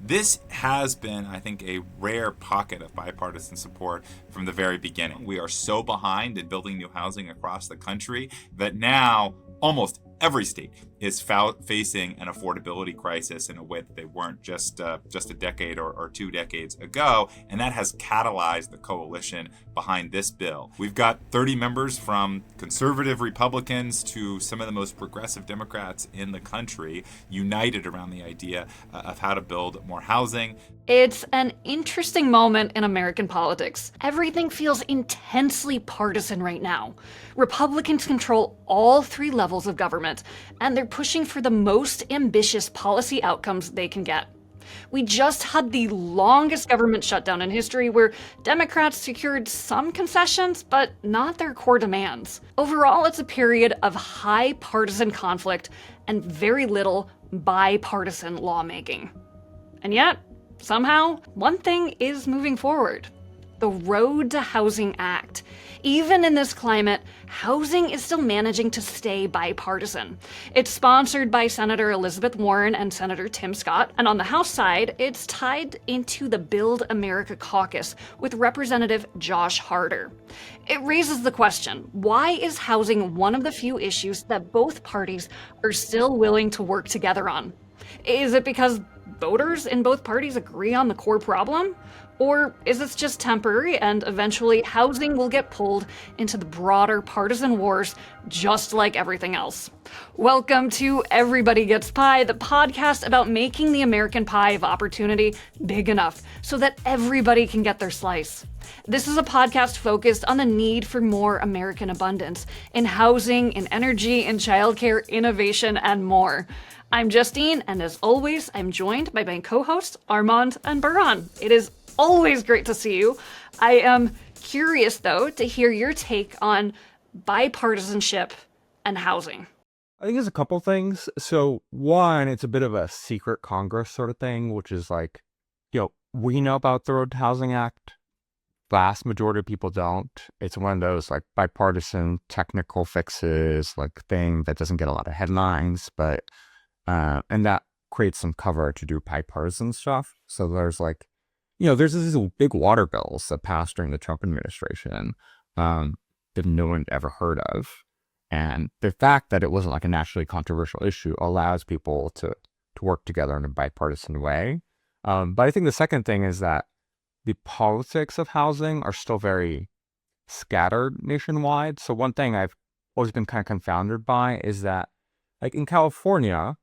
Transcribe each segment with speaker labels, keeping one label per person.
Speaker 1: This has been, I think, a rare pocket of bipartisan support from the very beginning. We are so behind in building new housing across the country that now almost every state is facing an affordability crisis in a way that they weren't just a decade or 2 decades ago, and that has catalyzed the coalition behind this bill. We've got 30 members from conservative Republicans to some of the most progressive Democrats in the country united around the idea of how to build more housing.
Speaker 2: It's an interesting moment in American politics. Everything feels intensely partisan right now. Republicans control all 3 levels of government, and they're pushing for the most ambitious policy outcomes they can get. We just had the longest government shutdown in history where Democrats secured some concessions, but not their core demands. Overall, it's a period of high partisan conflict and very little bipartisan lawmaking. And yet, somehow, one thing is moving forward. The Road to Housing Act. Even in this climate, housing is still managing to stay bipartisan. It's sponsored by Senator Elizabeth Warren and Senator Tim Scott, and on the House side, it's tied into the Build America Caucus with Representative Josh Harder. It raises the question, why is housing one of the few issues that both parties are still willing to work together on? Is it because voters in both parties agree on the core problem? Or is this just temporary and eventually housing will get pulled into the broader partisan wars just like everything else? Welcome to Everybody Gets Pie, the podcast about making the American pie of opportunity big enough so that everybody can get their slice. This is a podcast focused on the need for more American abundance in housing, in energy, in childcare, innovation, and more. I'm Justine, and as always, I'm joined by my co-hosts Armand and Baran. It is always great to see you. I am curious, though, to hear your take on bipartisanship and housing.
Speaker 3: I think there's a couple things. So one, it's a bit of a secret Congress sort of thing, which is like, we know about the Road to Housing Act. Vast majority of people don't. It's one of those like bipartisan technical fixes, like thing that doesn't get a lot of headlines, but and that creates some cover to do bipartisan stuff. So there's like, there's these big water bills that passed during the Trump administration that no one ever heard of. And the fact that it wasn't like a nationally controversial issue allows people to work together in a bipartisan way. But I think the second thing is that the politics of housing are still very scattered nationwide. So one thing I've always been kind of confounded by is that, like in California,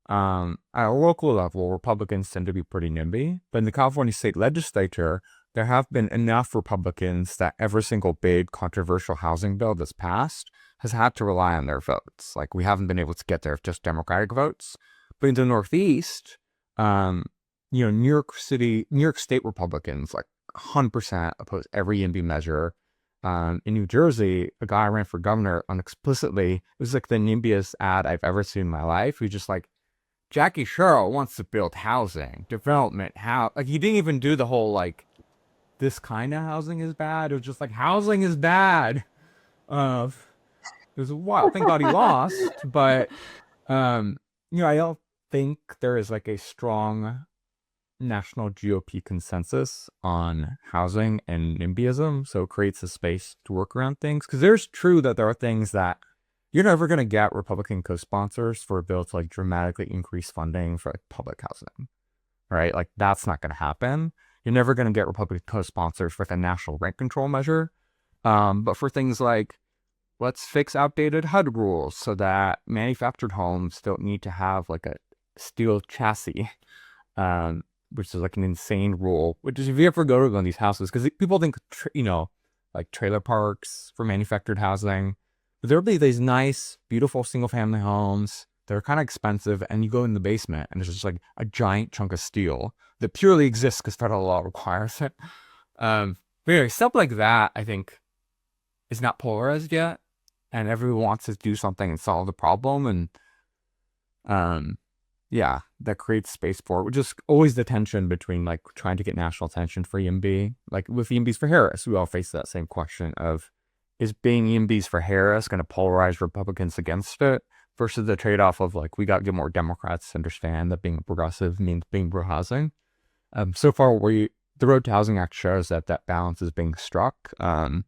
Speaker 3: at a local level, Republicans tend to be pretty NIMBY. But in the California state legislature, there have been enough Republicans that every single big controversial housing bill that's passed has had to rely on their votes. Like we haven't been able to get there with just Democratic votes. But in the Northeast, New York State Republicans, like 100% oppose every NIMBY measure. In New Jersey, a guy ran for governor explicitly. It was like the NIMBYest ad I've ever seen in my life. He was just like, Jackie Sherrill wants to build housing, development, like he didn't even do the whole like, this kind of housing is bad. It was just like, housing is bad. It was a while. Thank God he lost. But, I don't think there is like a strong national GOP consensus on housing and NIMBYism. So it creates a space to work around things. Because there's true that there are things that you're never going to get Republican co-sponsors for a bill to like dramatically increase funding for like public housing, right? Like that's not going to happen. You're never going to get Republican co-sponsors for like a national rent control measure. But for things like, let's fix outdated HUD rules so that manufactured homes don't need to have like a steel chassis, which is like an insane rule. Which is if you ever go to one of these houses, because people think, like trailer parks for manufactured housing. But there'll be these nice, beautiful single-family homes. They're kind of expensive, and you go in the basement, and there's just like a giant chunk of steel that purely exists because federal law requires it. But anyway, stuff like that, I think, is not polarized yet, and everyone wants to do something and solve the problem, and that creates space for it, which is always the tension between like trying to get national attention for EMB. Like with EMBs for Harris, we all face that same question of, is being EMBs for Harris going to polarize Republicans against it versus the trade-off of like we got to get more Democrats to understand that being progressive means being pro-housing. So far, the Road to Housing Act shows that that balance is being struck, and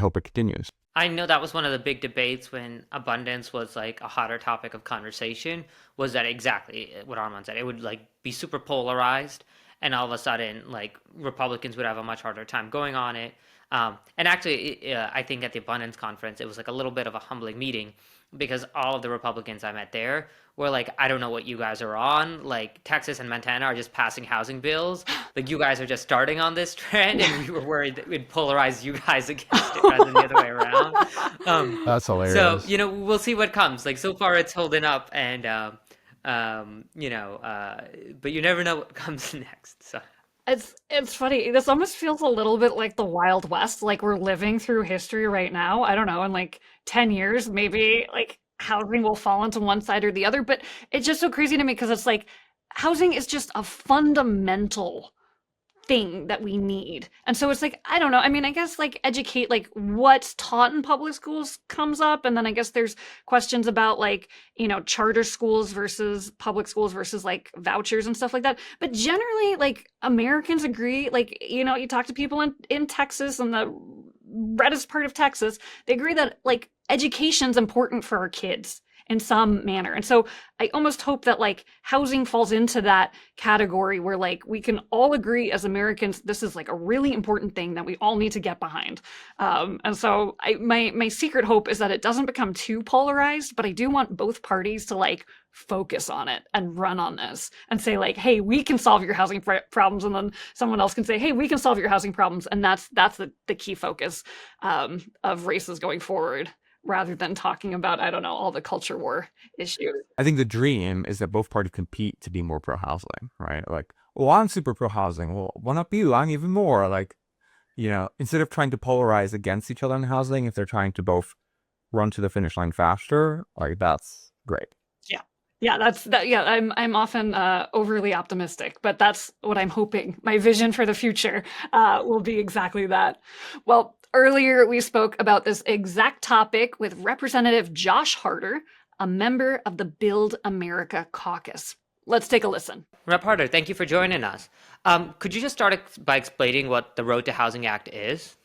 Speaker 3: hope it continues.
Speaker 4: I know that was one of the big debates when abundance was like a hotter topic of conversation, was that exactly what Armand said. It would like be super polarized, and all of a sudden like Republicans would have a much harder time going on it. And actually, I think at the abundance conference, it was like a little bit of a humbling meeting because all of the Republicans I met there were like, I don't know what you guys are on. Like Texas and Montana are just passing housing bills. Like you guys are just starting on this trend, and we were worried that we'd polarize you guys against it rather than the other way around.
Speaker 3: That's hilarious.
Speaker 4: So we'll see what comes. Like so far, it's holding up, and but you never know what comes next. So.
Speaker 2: It's funny. This almost feels a little bit like the Wild West, like we're living through history right now. I don't know, in like 10 years, maybe like housing will fall into one side or the other. But it's just so crazy to me because it's like housing is just a fundamental thing that we need. And so it's like, I don't know. I mean, I guess like educate, like what's taught in public schools comes up. And then I guess there's questions about like, charter schools versus public schools versus like vouchers and stuff like that. But generally, like Americans agree, like, you talk to people in Texas and the reddest part of Texas, they agree that like education's important for our kids in some manner. And so I almost hope that like housing falls into that category where like we can all agree as Americans, this is like a really important thing that we all need to get behind. And so my secret hope is that it doesn't become too polarized, but I do want both parties to like focus on it and run on this and say like, hey, we can solve your housing problems. And then someone else can say, hey, we can solve your housing problems. And that's the key focus of races going forward, rather than talking about, I don't know, all the culture war issues.
Speaker 3: I think the dream is that both parties compete to be more pro-housing, right? Like, well, I'm super pro-housing. Well, one up you, I'm even more. Like, instead of trying to polarize against each other in housing, if they're trying to both run to the finish line faster, like that's great.
Speaker 2: Yeah, I'm often overly optimistic, but that's what I'm hoping. My vision for the future will be exactly that. Well, earlier we spoke about this exact topic with Representative Josh Harder, a member of the Build America Caucus. Let's take a listen.
Speaker 4: Rep. Harder, thank you for joining us. Could you just start by explaining what the Road to Housing Act is?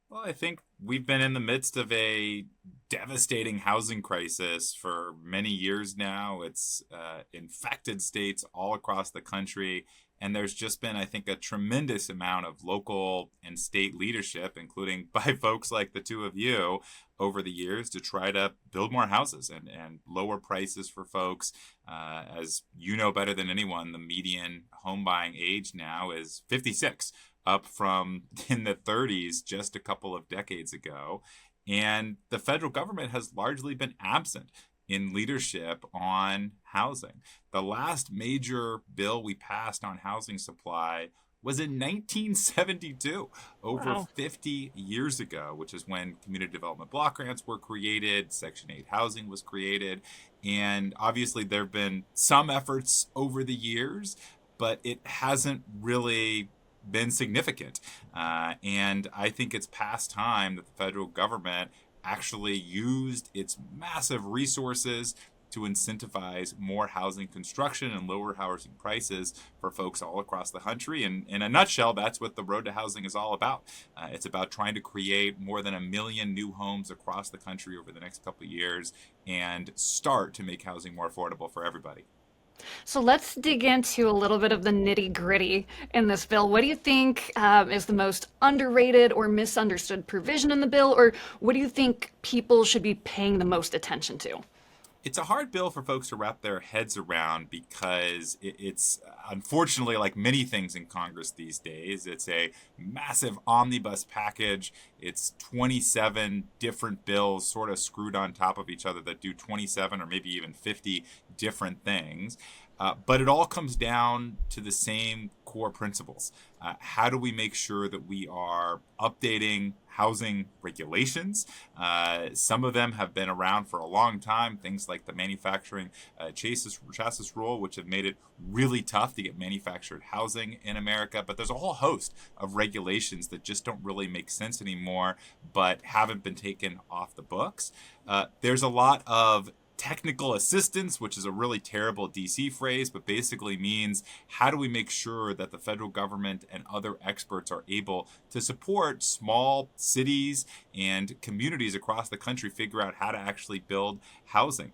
Speaker 1: Well, I think we've been in the midst of a devastating housing crisis for many years now. It's infected states all across the country. And there's just been, I think, a tremendous amount of local and state leadership, including by folks like the two of you, over the years to try to build more houses and lower prices for folks. As you know better than anyone, the median home buying age now is 56, up from in the 30s just a couple of decades ago. And the federal government has largely been absent in leadership on housing. The last major bill we passed on housing supply was in 1972, over 50 years ago, which is when community development block grants were created, Section 8 housing was created. And obviously there have been some efforts over the years, but it hasn't really been significant. And I think it's past time that the federal government actually used its massive resources to incentivize more housing construction and lower housing prices for folks all across the country. And in a nutshell, that's what the Road to Housing is all about. It's about trying to create more than 1 million new homes across the country over the next couple of years and start to make housing more affordable for everybody.
Speaker 2: So let's dig into a little bit of the nitty gritty in this bill. What do you think is the most underrated or misunderstood provision in the bill, or what do you think people should be paying the most attention to?
Speaker 1: It's a hard bill for folks to wrap their heads around because it's unfortunately, like many things in Congress these days, it's a massive omnibus package. It's 27 different bills sort of screwed on top of each other that do 27 or maybe even 50 different things. But it all comes down to the same core core principles. How do we make sure that we are updating housing regulations? Some of them have been around for a long time, things like the manufacturing chassis rule, which have made it really tough to get manufactured housing in America. But there's a whole host of regulations that just don't really make sense anymore, but haven't been taken off the books. There's a lot of technical assistance, which is a really terrible DC phrase, but basically means how do we make sure that the federal government and other experts are able to support small cities and communities across the country figure out how to actually build housing.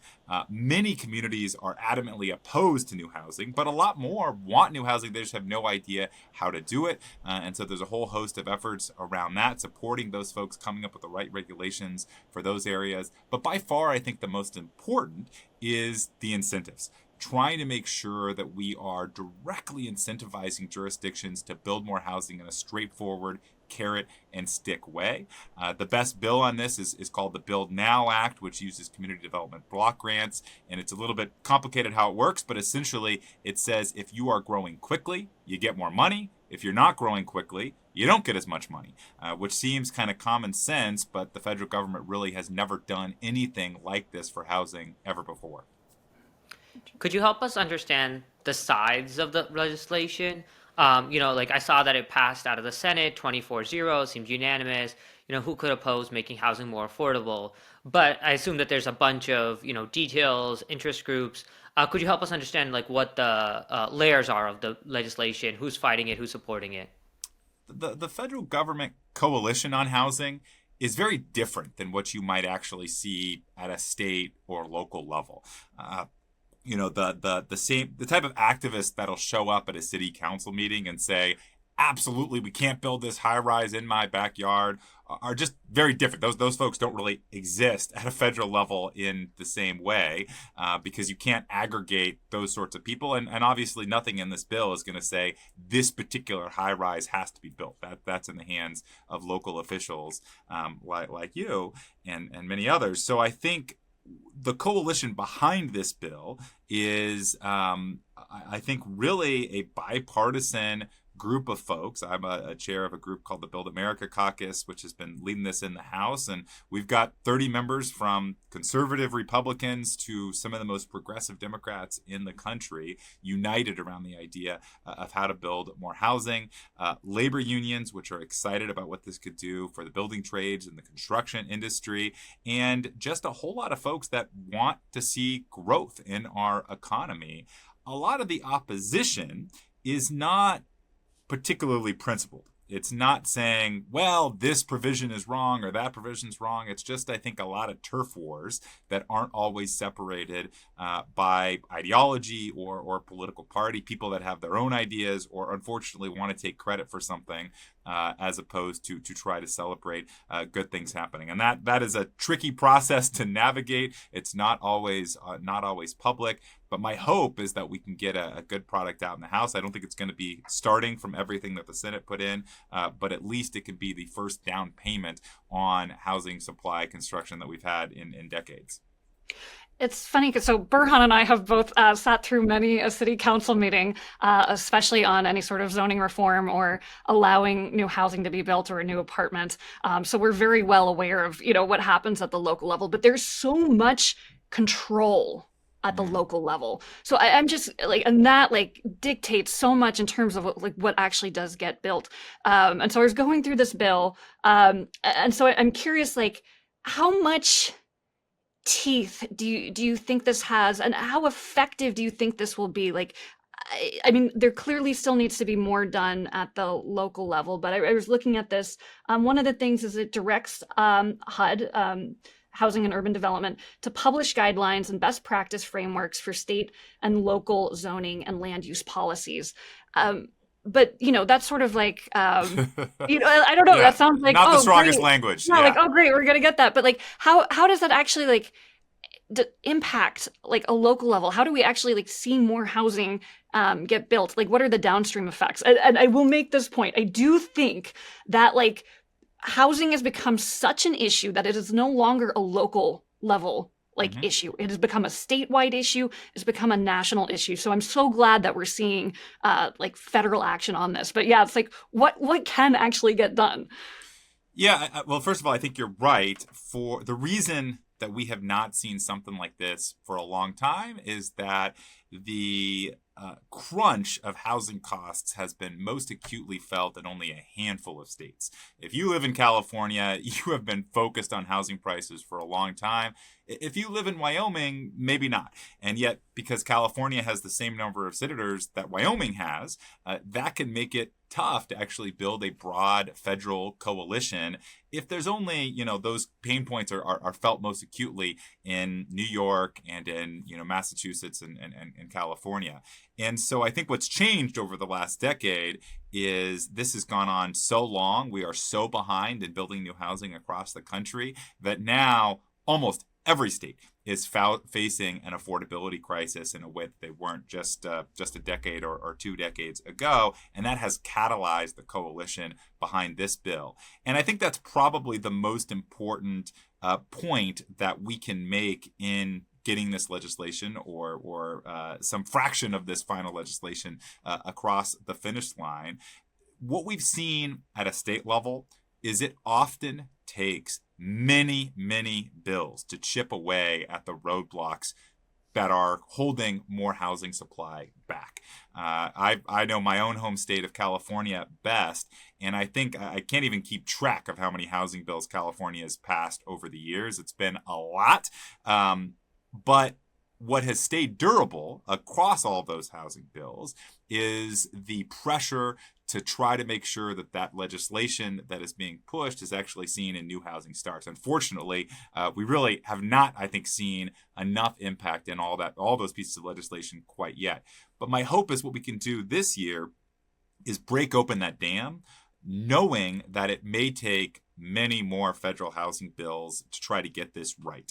Speaker 1: Many communities are adamantly opposed to new housing, but a lot more want new housing. They just have no idea how to do it. And so there's a whole host of efforts around that, supporting those folks, coming up with the right regulations for those areas. But by far, I think the most important is the incentives. Trying to make sure that we are directly incentivizing jurisdictions to build more housing in a straightforward, carrot and stick way. The best bill on this is called the Build Now Act, which uses community development block grants. And it's a little bit complicated how it works, but essentially it says if you are growing quickly, you get more money. If you're not growing quickly, you don't get as much money, which seems kind of common sense, but the federal government really has never done anything like this for housing ever before.
Speaker 4: Could you help us understand the sides of the legislation? Like I saw that it passed out of the Senate 24-0, seemed unanimous. Who could oppose making housing more affordable? But I assume that there's a bunch of, details, interest groups. Could you help us understand like what the layers are of the legislation? Who's fighting it? Who's supporting it?
Speaker 1: The federal government coalition on housing is very different than what you might actually see at a state or local level. The type of activist that'll show up at a city council meeting and say, absolutely, we can't build this high rise in my backyard, are just very different. Those folks don't really exist at a federal level in the same way, because you can't aggregate those sorts of people. And obviously nothing in this bill is going to say this particular high rise has to be built. That's in the hands of local officials like you and many others. So I think the coalition behind this bill is, I think, really a bipartisan group of folks. I'm a chair of a group called the Build America Caucus, which has been leading this in the House. And we've got 30 members from conservative Republicans to some of the most progressive Democrats in the country, united around the idea of how to build more housing. Labor unions, which are excited about what this could do for the building trades and the construction industry, and just a whole lot of folks that want to see growth in our economy. A lot of the opposition is not particularly principled. It's not saying, well, this provision is wrong or that provision is wrong. It's just, I think, a lot of turf wars that aren't always separated by ideology or political party, people that have their own ideas or unfortunately want to take credit for something as opposed to try to celebrate good things happening. And that is a tricky process to navigate. It's not always public. But my hope is that we can get a good product out in the House. I don't think it's going to be starting from everything that the Senate put in, but at least it could be the first down payment on housing supply construction that we've had in decades.
Speaker 2: It's funny because Burhan and I have both sat through many a city council meeting, especially on any sort of zoning reform or allowing new housing to be built or a new apartment. So we're very well aware of what happens at the local level. But there's so much control at the local level. So I'm just and that dictates so much in terms of what actually does get built. And so I was going through this bill, and so I'm curious, how much teeth do you think this has, and how effective do you think this will be? I mean, there clearly still needs to be more done at the local level, but I was looking at this. One of the things is it directs HUD, Housing and Urban Development, to publish guidelines and best practice frameworks for state and local zoning and land use policies. But that's sort of I don't know.
Speaker 1: Yeah,
Speaker 2: that sounds like
Speaker 1: not the strongest
Speaker 2: great.
Speaker 1: language.
Speaker 2: Yeah, oh great, we're gonna get that. But how does that actually impact a local level? How do we actually see more housing get built? What are the downstream effects? And I will make this point. I do think that housing has become such an issue that it is no longer a local level
Speaker 1: Mhm.
Speaker 2: issue. It has become a statewide issue. It's become a national issue. So I'm so glad that we're seeing federal action on this. But yeah, it's like what can actually get done?
Speaker 1: Yeah, well, first of all, I think you're right. For the reason that we have not seen something like this for a long time is that the crunch of housing costs has been most acutely felt in only a handful of states. If you live in California, you have been focused on housing prices for a long time. If you live in Wyoming, maybe not. And yet, because California has the same number of senators that Wyoming has, that can make it tough to actually build a broad federal coalition if there's only, those pain points are felt most acutely in New York and in, Massachusetts and California. And so I think what's changed over the last decade is this has gone on so long. We are so behind in building new housing across the country that now almost every state is facing an affordability crisis in a way that they weren't just a decade or 2 decades ago, and that has catalyzed the coalition behind this bill. And I think that's probably the most important point that we can make in getting this legislation or some fraction of this final legislation across the finish line. What we've seen at a state level is it often takes many, many bills to chip away at the roadblocks that are holding more housing supply back. I know my own home state of California best, and I think I can't even keep track of how many housing bills California has passed over the years. It's been a lot. But what has stayed durable across all of those housing bills is the pressure to try to make sure that that legislation that is being pushed is actually seen in new housing starts. Unfortunately, we really have not, I think, seen enough impact in all those pieces of legislation quite yet. But my hope is what we can do this year is break open that dam, knowing that it may take many more federal housing bills to try to get this right.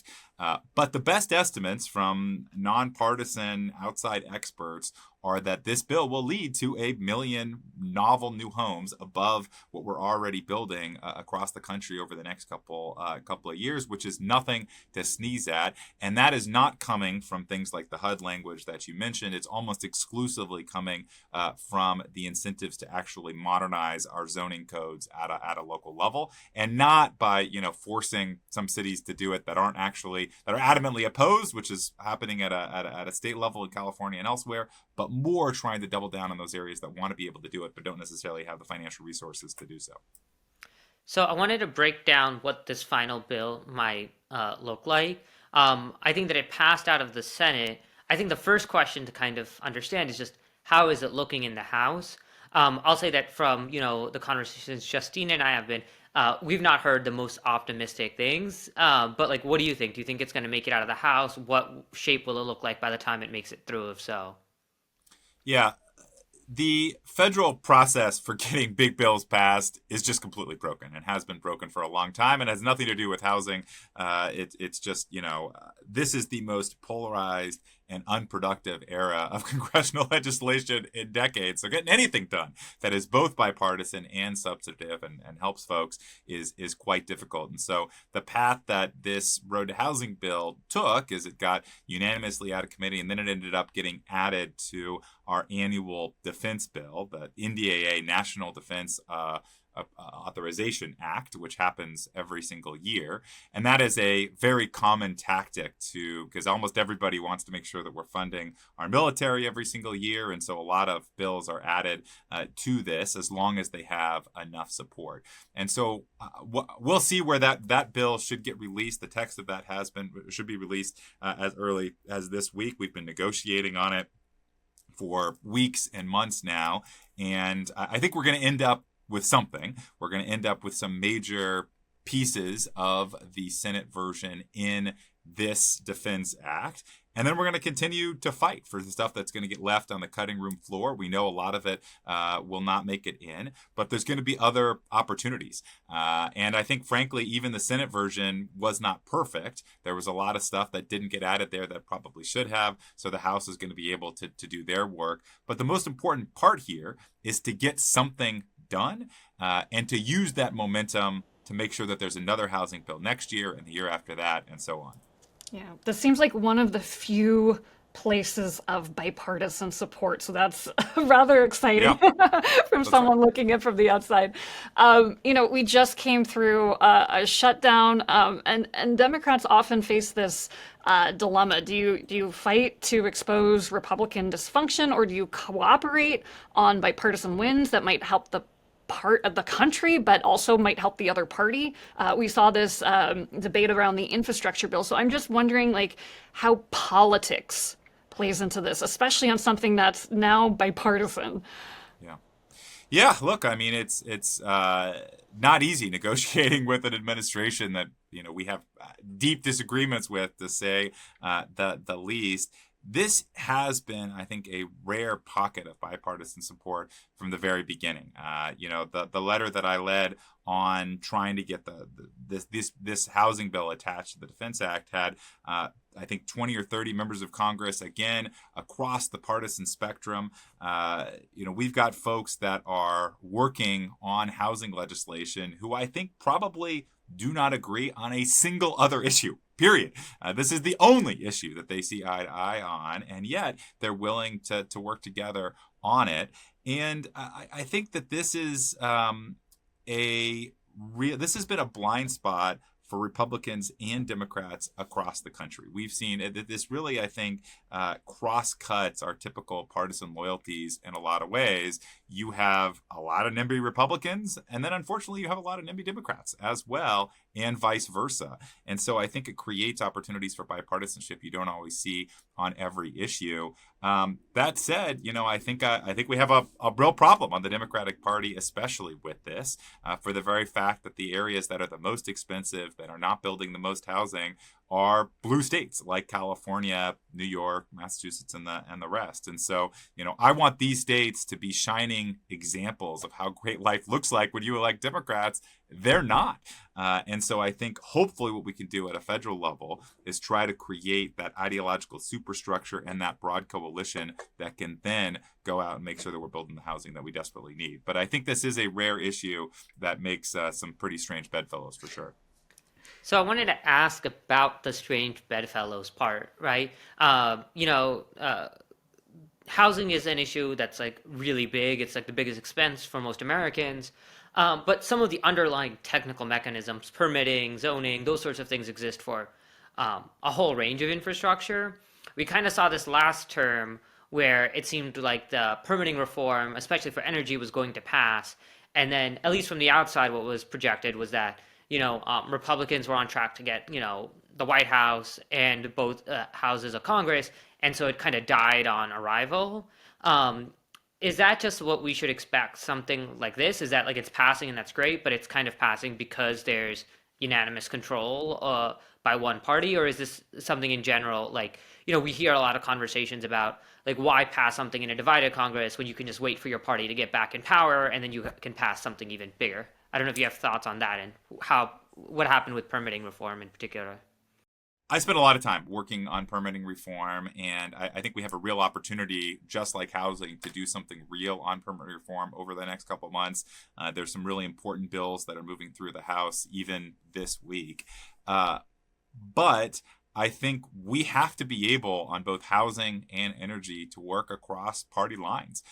Speaker 1: But the best estimates from nonpartisan outside experts are that this bill will lead to 1 million novel new homes above what we're already building across the country over the next couple of years, which is nothing to sneeze at. And that is not coming from things like the HUD language that you mentioned. It's almost exclusively coming from the incentives to actually modernize our zoning codes at a local level, and not by forcing some cities to do it that are adamantly opposed, which is happening at a state level in California and elsewhere, but more trying to double down on those areas that want to be able to do it but don't necessarily have the financial resources to do so.
Speaker 4: So I wanted to break down what this final bill might look like. I think that it passed out of the Senate. I think the first question to kind of understand is just how is it looking in the House? I'll say that from the conversations Justine and I have been, we've not heard the most optimistic things. But like, what do you think? Do you think it's going to make it out of the House? What shape will it look like by the time it makes it through? If so,
Speaker 1: Yeah, the federal process for getting big bills passed is just completely broken and has been broken for a long time and has nothing to do with housing. It's just, this is the most polarized and unproductive era of congressional legislation in decades. So getting anything done that is both bipartisan and substantive and helps folks is quite difficult. And so the path that this road to housing bill took is it got unanimously out of committee, and then it ended up getting added to our annual defense bill, the NDAA National Defense Authorization Act, which happens every single year. And that is a very common tactic because almost everybody wants to make sure that we're funding our military every single year. And so a lot of bills are added to this as long as they have enough support. And so we'll see where that bill should get released. The text of that should be released as early as this week. We've been negotiating on it for weeks and months now. And I think we're going to end up with something. We're going to end up with some major pieces of the Senate version in this Defense Act. And then we're going to continue to fight for the stuff that's going to get left on the cutting room floor. We know a lot of it will not make it in, but there's going to be other opportunities. And I think, frankly, even the Senate version was not perfect. There was a lot of stuff that didn't get added there that probably should have. So the House is going to be able to do their work. But the most important part here is to get something done and to use that momentum to make sure that there's another housing bill next year and the year after that and so on.
Speaker 2: Yeah, this seems like one of the few places of bipartisan support. So that's rather exciting
Speaker 1: Yeah,
Speaker 2: from
Speaker 1: that's right.
Speaker 2: someone looking in from the outside. We just came through a shutdown, and Democrats often face this dilemma. Do you fight to expose Republican dysfunction, or do you cooperate on bipartisan wins that might help the part of the country, but also might help the other party? We saw this debate around the infrastructure bill. So I'm just wondering, like, how politics plays into this, especially on something that's now bipartisan.
Speaker 1: Yeah. Yeah, look, I mean, it's not easy negotiating with an administration that we have deep disagreements with, to say the least. This has been, I think, a rare pocket of bipartisan support from the very beginning. The letter that I led on trying to get this housing bill attached to the Defense Act had I think 20 or 30 members of Congress, again, across the partisan spectrum. We've got folks that are working on housing legislation who I think probably do not agree on a single other issue. Period. This is the only issue that they see eye to eye on, and yet they're willing to work together on it. And I think that this is this has been a blind spot for Republicans and Democrats across the country. We've seen that this really, I think, cross cuts our typical partisan loyalties in a lot of ways. You have a lot of NIMBY Republicans, and then unfortunately you have a lot of NIMBY Democrats as well, and vice versa. And so I think it creates opportunities for bipartisanship you don't always see on every issue. That said, I think we have a real problem on the Democratic Party, especially with this, for the very fact that the areas that are the most expensive, that are not building the most housing, are blue states like California, New York, Massachusetts, and the rest. And so, I want these states to be shining examples of how great life looks like when you elect Democrats. They're not. And so I think hopefully what we can do at a federal level is try to create that ideological superstructure and that broad coalition that can then go out and make sure that we're building the housing that we desperately need. But I think this is a rare issue that makes some pretty strange bedfellows for sure.
Speaker 4: So I wanted to ask about the strange bedfellows part, right? Housing is an issue that's like really big. It's like the biggest expense for most Americans. But some of the underlying technical mechanisms, permitting, zoning, those sorts of things exist for a whole range of infrastructure. We kind of saw this last term where it seemed like the permitting reform, especially for energy, was going to pass. And then, at least from the outside, what was projected was that, Republicans were on track to get, the White House and both houses of Congress. And so it kind of died on arrival. Is that just what we should expect? Something like this? Is that like it's passing and that's great, but it's kind of passing because there's unanimous control by one party? Or is this something in general? Like, we hear a lot of conversations about like why pass something in a divided Congress when you can just wait for your party to get back in power and then you can pass something even bigger. I don't know if you have thoughts on that and what happened with permitting reform in particular.
Speaker 1: I spent a lot of time working on permitting reform, and I think we have a real opportunity, just like housing, to do something real on permitting reform over the next couple of months. There's some really important bills that are moving through the House even this week. But I think we have to be able, on both housing and energy, to work across party lines.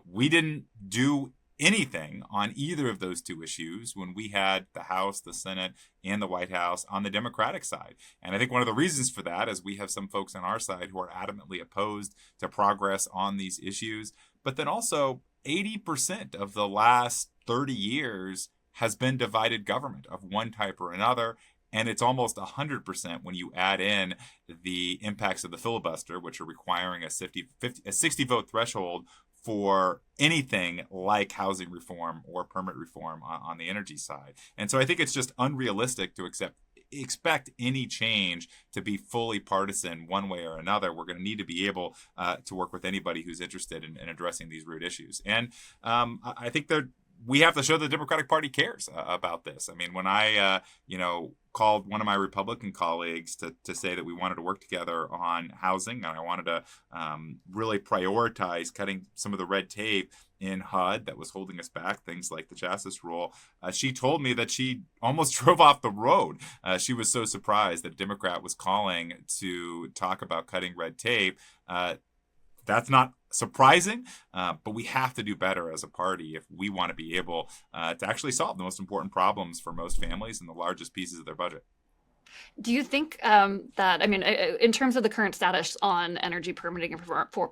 Speaker 1: We didn't do anything on either of those two issues when we had the House, the Senate, and the White House on the Democratic side. And I think one of the reasons for that is we have some folks on our side who are adamantly opposed to progress on these issues. But then also 80% of the last 30 years has been divided government of one type or another. And it's almost 100% when you add in the impacts of the filibuster, which are requiring a 60 vote threshold for anything like housing reform or permit reform on the energy side. And so I think it's just unrealistic to expect any change to be fully partisan one way or another. We're going to need to be able to work with anybody who's interested in addressing these root issues. And I think we have to show the Democratic Party cares about this. I mean, when I, called one of my Republican colleagues to say that we wanted to work together on housing, and I wanted to really prioritize cutting some of the red tape in HUD that was holding us back, things like the chassis rule. She told me that she almost drove off the road. She was so surprised that a Democrat was calling to talk about cutting red tape. That's not surprising, but we have to do better as a party if we want to be able to actually solve the most important problems for most families and the largest pieces of their budget.
Speaker 2: Do you think that, I mean, in terms of the current status on energy permitting and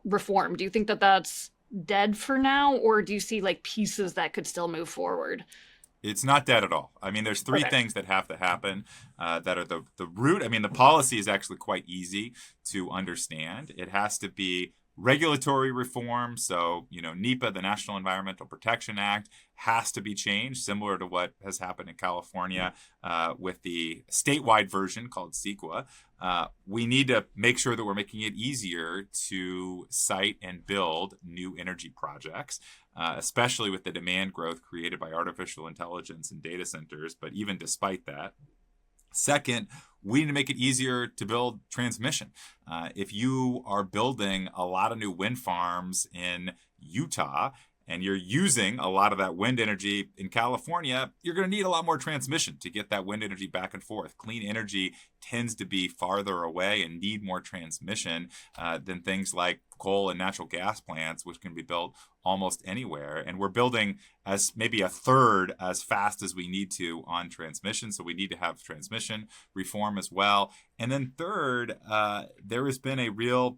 Speaker 2: reform, do you think that that's dead for now, or do you see like pieces that could still move forward?
Speaker 1: It's not dead at all. I mean, there's three
Speaker 2: Okay.
Speaker 1: things that have to happen that are the root. I mean, the policy is actually quite easy to understand. It has to be regulatory reform. So, NEPA, the National Environmental Protection Act, has to be changed, similar to what has happened in California with the statewide version called CEQA. We need to make sure that we're making it easier to site and build new energy projects, especially with the demand growth created by artificial intelligence and data centers. But even despite that, second, we need to make it easier to build transmission. If you are building a lot of new wind farms in Utah and you're using a lot of that wind energy in California, you're going to need a lot more transmission to get that wind energy back and forth. Clean energy tends to be farther away and need more transmission than things like coal and natural gas plants, which can be built almost anywhere. And we're building as maybe a third as fast as we need to on transmission. So we need to have transmission reform as well. And then third, there has been a real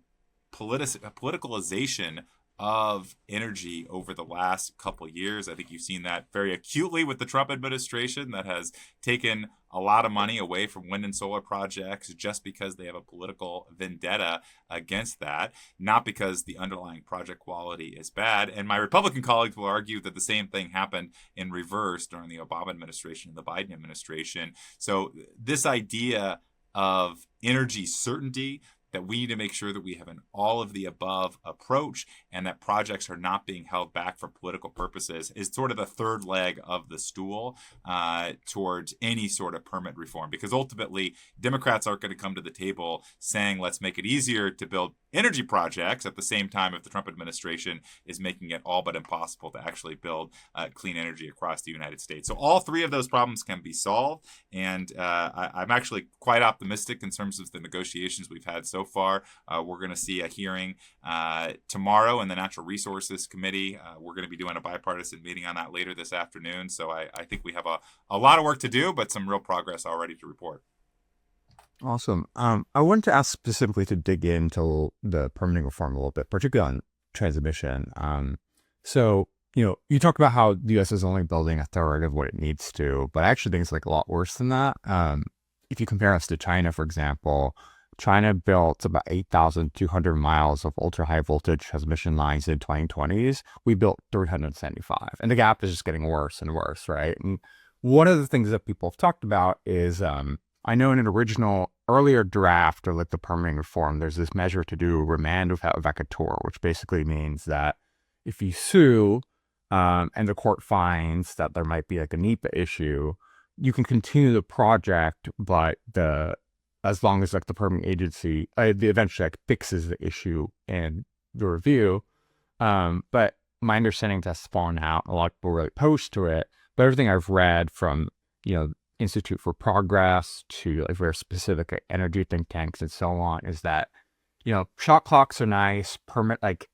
Speaker 1: politicalization of energy over the last couple of years. I think you've seen that very acutely with the Trump administration that has taken a lot of money away from wind and solar projects just because they have a political vendetta against that, not because the underlying project quality is bad. And my Republican colleagues will argue that the same thing happened in reverse during the Obama administration and the Biden administration. So this idea of energy certainty, that we need to make sure that we have an all of the above approach and that projects are not being held back for political purposes, is sort of the third leg of the stool towards any sort of permit reform. Because ultimately, Democrats aren't going to come to the table saying, let's make it easier to build energy projects at the same time if the Trump administration is making it all but impossible to actually build clean energy across the United States. So all three of those problems can be solved. And I'm actually quite optimistic in terms of the negotiations we've had so far. We're going to see a hearing tomorrow in the Natural Resources Committee. We're going to be doing a bipartisan meeting on that later this afternoon. So I think we have a lot of work to do, but some real progress already to report.
Speaker 3: Awesome. I wanted to ask specifically to dig into the permitting reform a little bit, particularly on transmission. So, you talked about how the U.S. is only building a third of what it needs to, but I actually think it's like a lot worse than that. If you compare us to China, for example, China built about 8,200 miles of ultra-high voltage transmission lines in the 2020s. We built 375. And the gap is just getting worse and worse, right? And one of the things that people have talked about is, I know in an earlier draft of like the permitting reform, there's this measure to do remand without vacatur, which basically means that if you sue and the court finds that there might be like a NEPA issue, you can continue the project, but as long as like the permitting agency eventually like fixes the issue in the review. But my understanding that's fallen out. A lot of people are really opposed to it. But everything I've read from, Institute for Progress to like very specific like, energy think tanks and so on is that, shot clocks are nice, permit like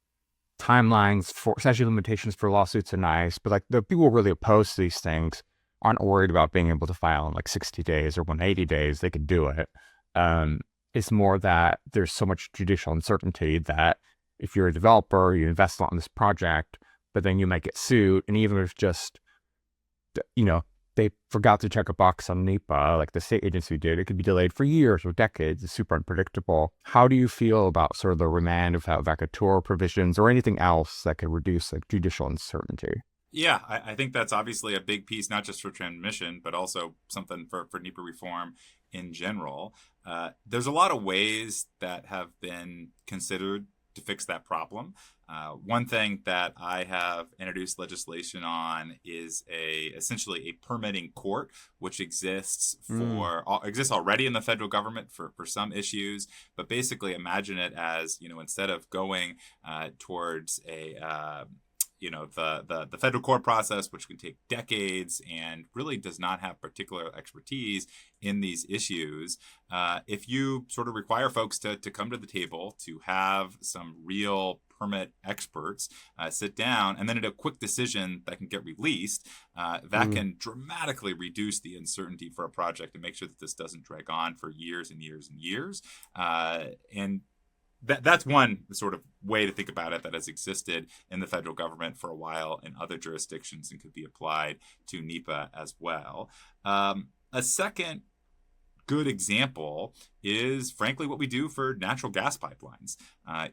Speaker 3: timelines for statute of limitations for lawsuits are nice, but like the people really opposed to these things aren't worried about being able to file in like 60 days or 180 days. They could do it. It's more that there's so much judicial uncertainty that if you're a developer, you invest a lot in this project, but then you might get sued. And even if just, they forgot to check a box on NEPA, like the state agency did, it could be delayed for years or decades. It's super unpredictable. How do you feel about sort of the remand without vacatur provisions or anything else that could reduce like judicial uncertainty?
Speaker 1: Yeah, I think that's obviously a big piece, not just for transmission, but also something for NEPA reform in general. There's a lot of ways that have been considered to fix that problem. One thing that I have introduced legislation on is essentially a permitting court, which exists exists already in the federal government for some issues. But basically, imagine it as, instead of going towards the federal court process, which can take decades and really does not have particular expertise in these issues. If you sort of require folks to come to the table, to have some real permit experts sit down, and then at a quick decision that can get released, that can dramatically reduce the uncertainty for a project and make sure that this doesn't drag on for years and years and years. And that's one sort of way to think about it that has existed in the federal government for a while in other jurisdictions and could be applied to NEPA as well. A second good example is, frankly, what we do for natural gas pipelines.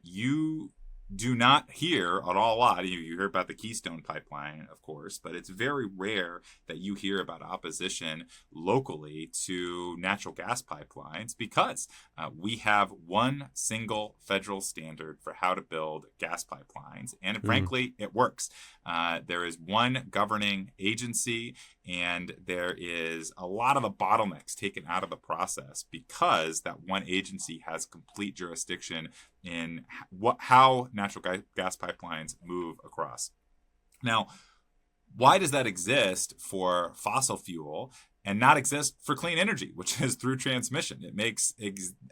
Speaker 1: You do not hear a lot. You hear about the Keystone Pipeline, of course, but it's very rare that you hear about opposition locally to natural gas pipelines because we have one single federal standard for how to build gas pipelines. And frankly, it works. There is one governing agency, and there is a lot of the bottlenecks taken out of the process because that one agency has complete jurisdiction in how natural gas pipelines move across. Now, why does that exist for fossil fuel and not exist for clean energy, which is through transmission? It makes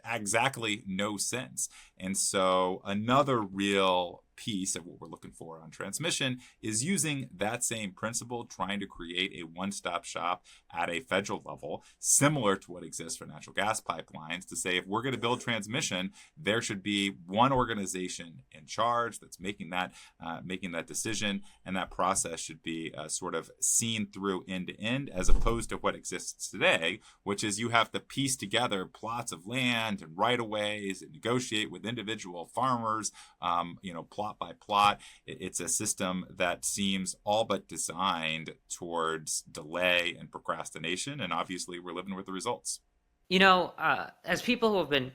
Speaker 1: exactly no sense. And so another real piece of what we're looking for on transmission is using that same principle, trying to create a one-stop shop at a federal level, similar to what exists for natural gas pipelines, to say if we're going to build transmission, there should be one organization in charge that's making that decision, and that process should be sort of seen through end to end, as opposed to what exists today, which is you have to piece together plots of land and right-of-ways and negotiate with individual farmers, plot by plot. It's a system that seems all but designed towards delay and procrastination, and obviously we're living with the results.
Speaker 4: As people who have been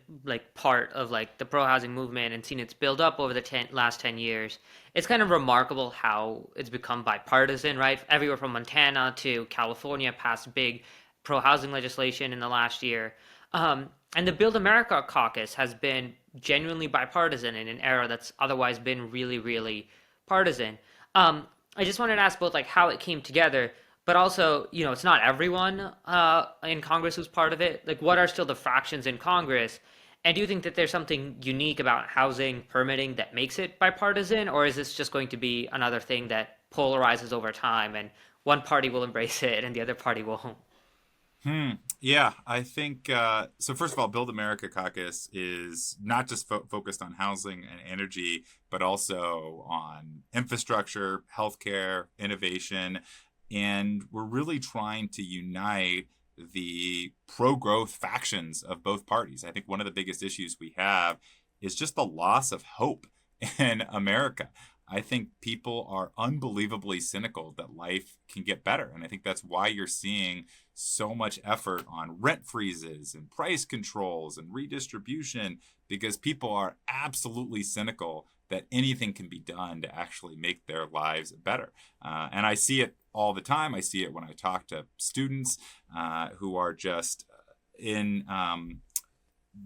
Speaker 4: part of the pro-housing movement and seen its build up over the last 10 years, it's kind of remarkable how it's become bipartisan, right? Everywhere from Montana to California passed big pro-housing legislation in the last year. And the Build America caucus has been genuinely bipartisan in an era that's otherwise been really, really partisan. I just wanted to ask both how it came together, but also, it's not everyone in Congress who's part of it. What are still the fractions in Congress? And do you think that there's something unique about housing permitting that makes it bipartisan, or is this just going to be another thing that polarizes over time and one party will embrace it and the other party won't?
Speaker 1: Yeah, I think so. First of all, Build America Caucus is not just focused on housing and energy, but also on infrastructure, healthcare, innovation. And we're really trying to unite the pro-growth factions of both parties. I think one of the biggest issues we have is just the loss of hope in America. I think people are unbelievably cynical that life can get better. And I think that's why you're seeing so much effort on rent freezes and price controls and redistribution, because people are absolutely cynical that anything can be done to actually make their lives better. And I see it all the time. I see it when I talk to students who are just do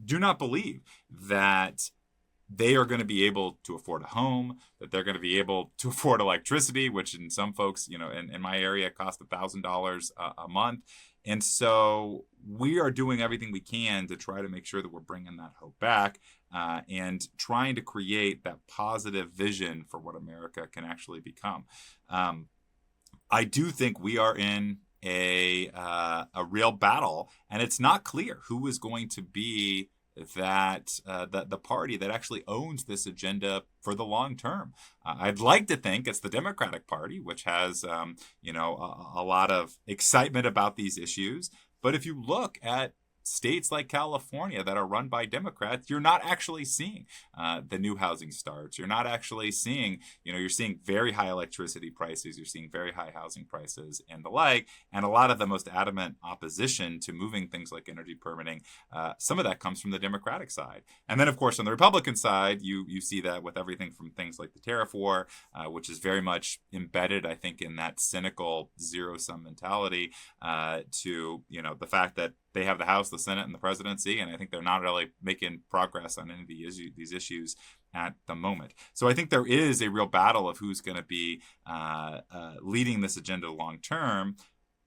Speaker 1: not believe that they are going to be able to afford a home, that they're going to be able to afford electricity, which in some folks, in my area costs $1,000 a month. And so we are doing everything we can to try to make sure that we're bringing that hope back and trying to create that positive vision for what America can actually become. I do think we are in a real battle, and it's not clear who is going to be that the party that actually owns this agenda for the long term. I'd like to think it's the Democratic Party, which has a lot of excitement about these issues. But if you look at states like California that are run by Democrats, you're not actually seeing the new housing starts. You're not actually seeing, you're seeing very high electricity prices. You're seeing very high housing prices and the like. And a lot of the most adamant opposition to moving things like energy permitting, some of that comes from the Democratic side. And then, of course, on the Republican side, you see that with everything from things like the tariff war, which is very much embedded, I think, in that cynical zero-sum mentality, to, the fact that they have the House, the Senate, and the presidency, and I think they're not really making progress on any of these issues at the moment. So I think there is a real battle of who's going to be leading this agenda long term.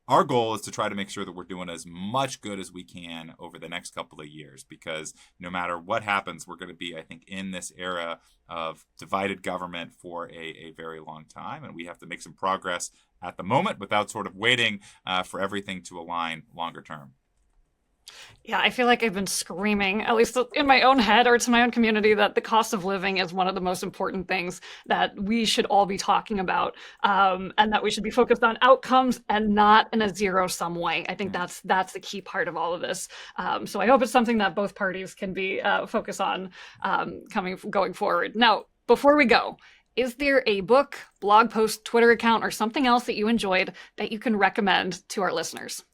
Speaker 1: Our goal is to try to make sure that we're doing as much good as we can over the next couple of years, because no matter what happens, we're going to be, I think, in this era of divided government for a very long time. And we have to make some progress at the moment without sort of waiting for everything to align longer term.
Speaker 2: Yeah, I feel like I've been screaming, at least in my own head or to my own community, that the cost of living is one of the most important things that we should all be talking about, and that we should be focused on outcomes and not in a zero-sum way. I think that's the key part of all of this. So I hope it's something that both parties can be focused on going forward. Now, before we go, is there a book, blog post, Twitter account, or something else that you enjoyed that you can recommend to our listeners?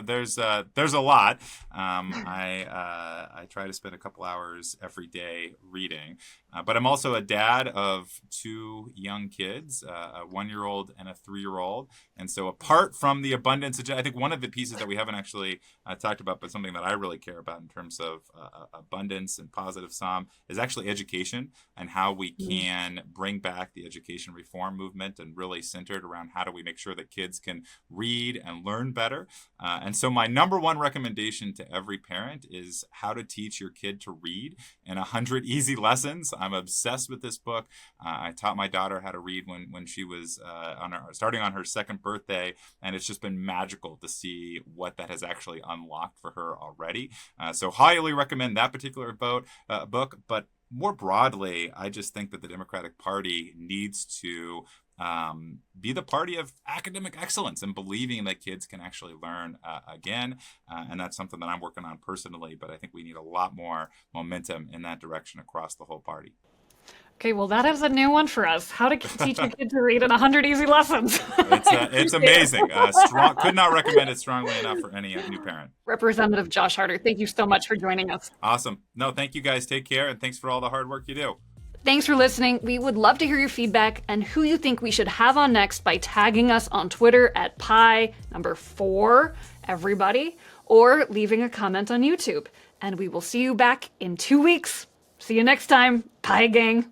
Speaker 1: There's a lot. I try to spend a couple hours every day reading, but I'm also a dad of 2 young kids, a 1-year-old and a 3-year-old. And so apart from the abundance, I think one of the pieces that we haven't actually talked about, but something that I really care about in terms of abundance and positive sum, is actually education and how we can bring back the education reform movement and really centered around how do we make sure that kids can read and learn better. And so my number one recommendation to every parent is how to teach your kid to read in 100 easy lessons. I'm obsessed with this book. I taught my daughter how to read when she was starting on her 2nd birthday, and it's just been magical to see what that has actually unlocked for her already. So highly recommend that particular book. But more broadly, I just think that the Democratic Party needs to be the party of academic excellence and believing that kids can actually learn again. And that's something that I'm working on personally, but I think we need a lot more momentum in that direction across the whole party.
Speaker 2: Okay, well, that is a new one for us. How to teach a kid to read in 100 easy lessons.
Speaker 1: It's amazing. Could not recommend it strongly enough for any new parent.
Speaker 2: Representative Josh Harder, thank you so much for joining us.
Speaker 1: Awesome. No, thank you guys. Take care, and thanks for all the hard work you do.
Speaker 2: Thanks for listening. We would love to hear your feedback and who you think we should have on next by tagging us on Twitter at pi4 everybody, or leaving a comment on YouTube. And we will see you back in 2 weeks. See you next time. Pi gang.